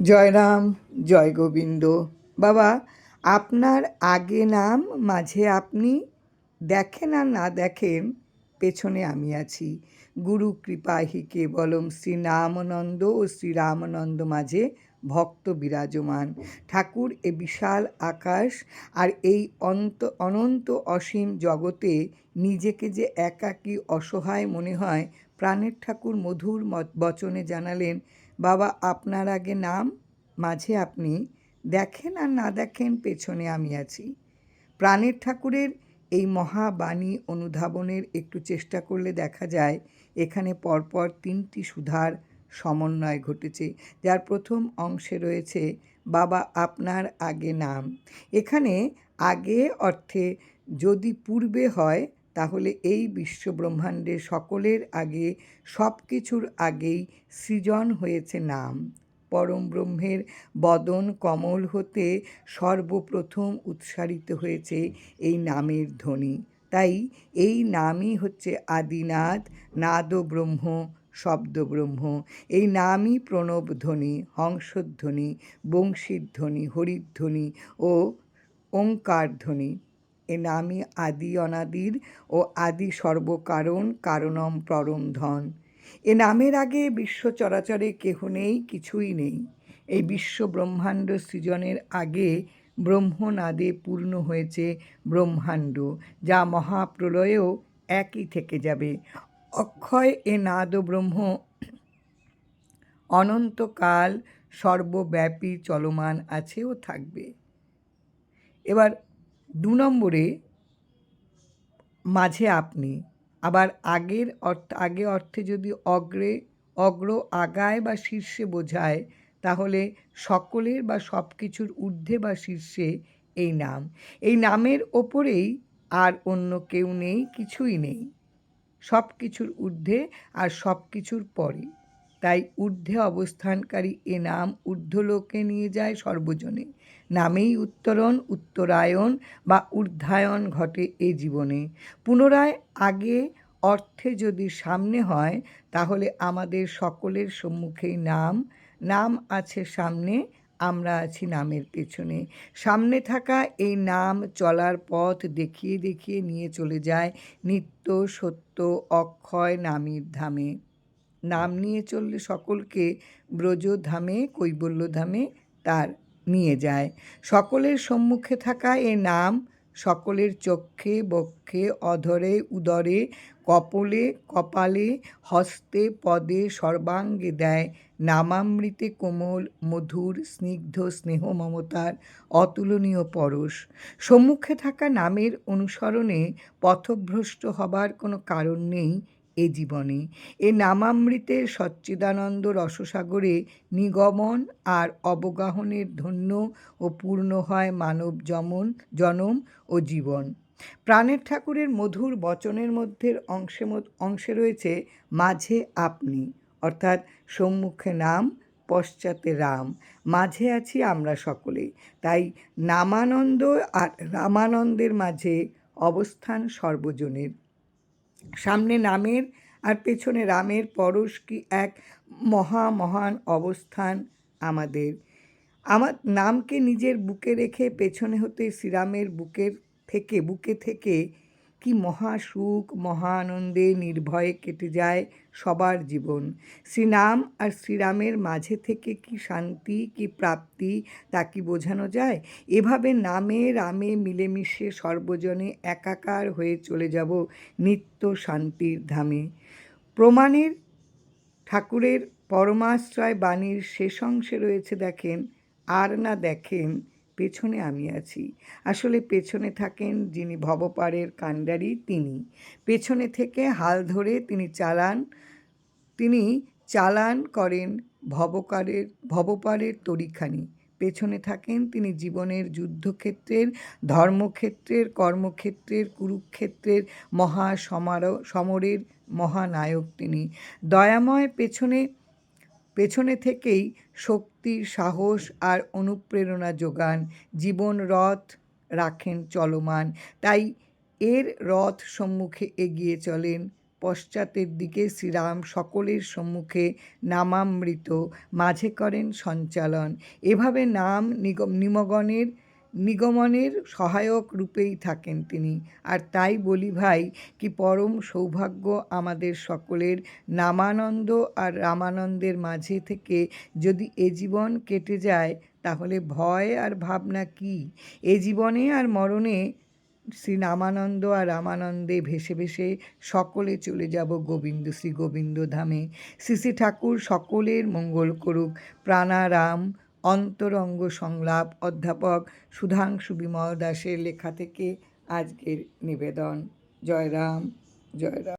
জয় রাম, জয় গোবিন্দ। বাবা, আপনার আগে নাম, মাঝে আপনি, দেখেন আর না দেখেন, পেছনে আমি আছি। গুরু কৃপাহি কেবলম শ্রীরামানন্দ ও শ্রীরামানন্দ মাঝে ভক্ত বিরাজমান। ঠাকুর এ বিশাল আকাশ আর এই অনন্ত অসীম জগতে নিজেকে যে একাকী অসহায় মনে হয়, প্রাণের ঠাকুর মধুর বচনে জানালেন, বাবা আপনার আগে নাম, মাঝে আপনি, দেখেন আর না দেখেন, পেছনে আমি আছি। প্রাণের ঠাকুরের এই মহাবাণী অনুধাবনের একটু চেষ্টা করলে দেখা যায় এখানে পরপর তিনটি সুধার সমন্বয় ঘটেছে, যার প্রথম অংশে রয়েছে বাবা আপনার আগে নাম। এখানে আগে অর্থে যদি পূর্বে হয়, তাহলে এই বিশ্বব্রহ্মাণ্ডের সকলের আগে, সব কিছুর আগেই সৃজন হয়েছে নাম। পরম ব্রহ্মের বদন কমল হতে সর্বপ্রথম উৎসারিত হয়েছে এই নামের ধ্বনি। তাই এই নামই হচ্ছে আদিনাদ, নাদ ব্রহ্ম, শব্দ ব্রহ্ম। এই নামই প্রণব ধ্বনি, হংসধ্বনি, বংশীর ধ্বনি, হরিধ্বনি ও ওঙ্কার ধ্বনি। এ নামই আদি অনাদির ও আদি সর্বকারণ, কারণম পরম ধন। এ নামের আগে বিশ্ব চরাচরে কেহ নেই, কিছুই নেই। এই বিশ্ব ব্রহ্মাণ্ড সৃজনের আগে ব্রহ্মনাদে পূর্ণ হয়েছে ব্রহ্মাণ্ড, যা মহাপ্রলয়েও একই থেকে যাবে। অক্ষয় এ নাদ ব্রহ্ম অনন্তকাল সর্বব্যাপী চলমান আছে ও থাকবে। এবার 2 নম্বরে মাঝে আপনি। আবার আগে অর্থে যদি অগ্র আগায় বা শীর্ষে বোঝায়, তাহলে সকলের বা সব কিছুর ঊর্ধ্বে বা শীর্ষে এই নাম। এই নামের ওপরেই আর অন্য কেউ নেই, কিছুই নেই। সব কিছুর ঊর্ধ্বে আর সব কিছুর পরে। তাই ঊর্ধ্বে অবস্থানকারী এ নাম ঊর্ধ্বলোকে নিয়ে যায় সর্বজনে। নামেই উত্তরণ, উত্তরায়ণ বা ঊর্ধ্বায়ন ঘটে এ জীবনে। পুনরায় আগে অর্থে যদি সামনে হয়, তাহলে আমাদের সকলের সম্মুখেই নাম। নাম আছে সামনে, আমরা আছি নামের পেছনে। সামনে থাকা এই নাম চলার পথ দেখিয়ে দেখিয়ে নিয়ে চলে যায় নিত্য সত্য অক্ষয় নামীর ধামে। নাম নিয়ে চললে সকলকে ব্রজধামে, কৈবল্যধামে তার নিয়ে যায়। সকলের সম্মুখে থাকা এ নাম সকলের চক্ষে, বক্ষে, অধরে, উদরে, কপালে, হস্তে, পদে, সর্বাঙ্গে দেয় নামামৃতে কোমল, মধুর, স্নিগ্ধ স্নেহ মমতার অতুলনীয় পরশ। সম্মুখে থাকা নামের অনুসরণে পথভ্রষ্ট হবার কোনো কারণ নেই এ জীবনে। এ নামামৃতের সচ্চিদানন্দ রসসাগরে নিগমন আর অবগাহনের ধন্য ও পূর্ণ হয় মানব জনম ও জীবন। প্রাণের ঠাকুরের মধুর বচনের মধ্যে অংশে রয়েছে মাঝে আপনি, অর্থাৎ সম্মুখে নাম, পশ্চাতে রাম, মাঝে আছি আমরা সকলে। তাই নামানন্দ আর রামানন্দের মাঝে অবস্থান সর্বজনের। সামনে নামের আর পেছনে রামের পরশ কি এক মহান অবস্থান আমাদের। আমার নামকে নিজের বুকে রেখে পেছনে হতে শ্রীরামের বুকে থেকে কি মহাসুখ, মহা আনন্দে নির্ভয়ে কেটে যায় সবার জীবন। শ্রীনাম আর শ্রীরামের মাঝে থেকে কি শান্তি, কি প্রাপ্তি, তা কি বোঝানো যায়? এভাবে নামে রামে মিলেমিশে সর্বজনে একাকার হয়ে চলে যাব নিত্য শান্তির ধামে। প্রমাণের ঠাকুরের পরমাশ্রয় বাণীর শেষ অংশে রয়েছে, দেখেন আর না দেখেন, পেছনে আমি আছি। আসলে পেছনে থাকেন যিনি ভবপারের কাণ্ডারি, তিনি পেছনে থেকে হাল ধরে তিনি চালান করেন ভবপারের তড়িখানি। পেছনে থাকেন তিনি জীবনের যুদ্ধক্ষেত্রের, ধর্মক্ষেত্রের, কর্মক্ষেত্রের, কুরুক্ষেত্রের সমরের মহানায়ক তিনি। দয়াময় পেছনে থেকেই শক্তি, সাহস আর অনুপ্রেরণা যোগান, জীবন রথ রাখেন চলমান। তাই এর রথ সম্মুখে এগিয়ে চলেন পশ্চাতের দিকে শ্রীরাম সকলের সম্মুখে নামামৃত, মাঝে করেন সঞ্চালন। এভাবে নাম নিগমনের সহায়ক রূপেই থাকেন তিনি। আর তাই বলি ভাই, কি পরম সৌভাগ্য আমাদের সকলের, নামানন্দ আর রামানন্দের মাঝে থেকে যদি এ জীবন কেটে যায়, তাহলে ভয় আর ভাবনা কি? এ জীবনে আর মরণে শ্রী রামানন্দ আর রামানন্দে ভেসে ভেসে সকলে চলে যাব শ্রী গোবিন্দ ধামে। শ্রী শ্রী ঠাকুর সকলের মঙ্গল করুক। প্রাণারাম। অন্তরঙ্গ সংলাপ অধ্যাপক সুধাংশু বিমল দাসের লেখা থেকে আজকের নিবেদন। জয় রাম, জয় রাম।